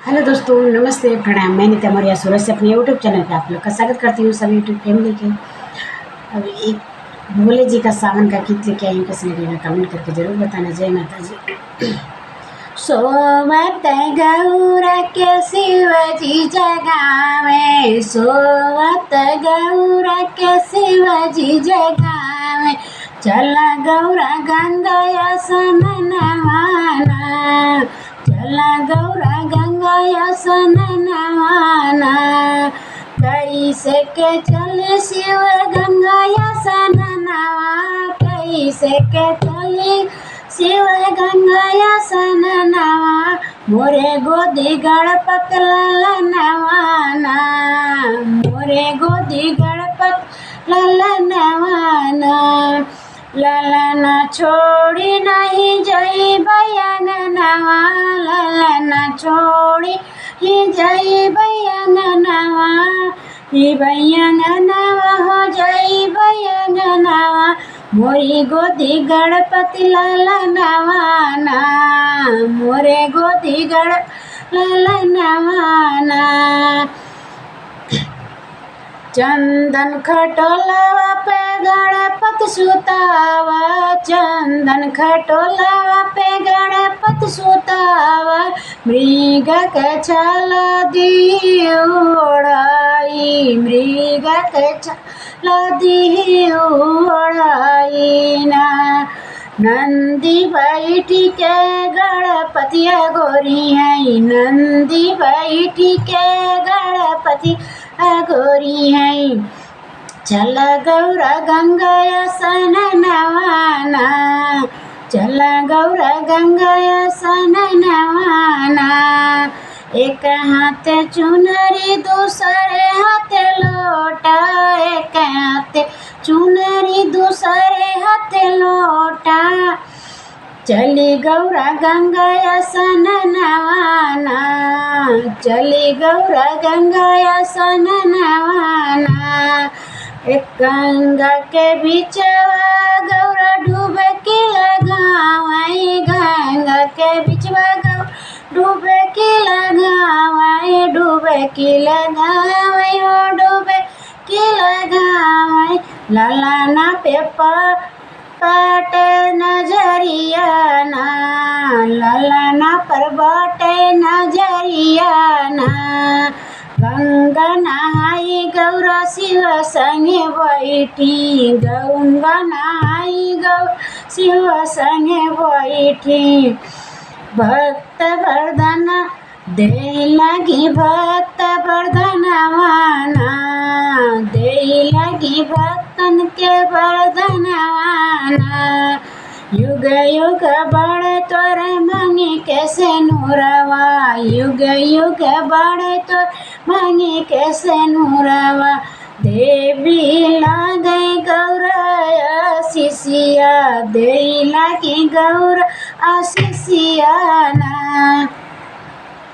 Hello दोस्तों, नमस्ते, प्रणाम। मैं नीता मौर्य सूरत से अपने यूट्यूब चैनल पे आप लोग का स्वागत करती हूँ, सभी यूट्यूब फैमिली के। अब एक भोले जी का सावन का गीत लेके आई हूँ, कैसे लगेगा कमेंट करके जरूर बताना। जय माता जी। सोवत गौरा के शिव जी जगावे, सोवत गौरा के शिव जी जगावे, चला गौरा गंगा स्नान नहाना, चला गौरा गंगा स्नान नहाना। कैसे के चले शिव गंगा स्नान नहावा, कैसे के चले शिव गंगा स्नान नहावा, मोरे गोदी गणपत लाला नवाना, मोरे गोदी गणपत लाला नवाना। ललना छोड़ी नहीं जई बयान नवा, ललना छोड़ी ही जई बयान नवा, ही बयान नवा हो जई बयान नवा, मोरी गोदी गणपति लाला नवाना, मोरे गोदी गणपति लाला नवाना। चंदन खटोलावा पे गणपत सुतावा, चंदन खटोलावा पे गणपत सुतावा, मृग के छाला दी ओढ़ाई, मृग के छाला दी ओढ़ाई ना। नंदी बैठी के गणपतिया गोरी है, नंदी बैठी के गणपति गोरी है, चला गौरा गंगा स्नान नहाना, चला गौरा गंगा स्नान नहाना। एक हाथ चुनरी दूसरे हाथ लोटा, एक हाथ चुनरी दूसरे हाथ लोटा, चली गौरा गंगा स्नान नहाना, चली गौरा गंगा स्नान नहाना। एक गंगा के बीचवा गौरा डूबे की लगावाई, गंगा के बीचवा गौरा डूबे की लगावाई, डूबे की लगावाई, ओ डूबे की लगावाई। ललना पे बाटे नजरिया ना, ललना पर बाटे नजरिया ना। गंगा नहाई गौरा शिव संगे बैठी, गंगा नहाई गौरा शिव संगे बैठी, भक्त वर्धन दे लगी भक्त वर्धनवाना, दे लगी भक्तन के वर्धनवाना। युग युग बढ़े तोरे मंगी कैसे नूरवा, युग युग बढ़े तो मंगी कैसे नूरवा, देवी ला दे गौरा आशीषिया, दे लगी गौरा आशीषिया ना।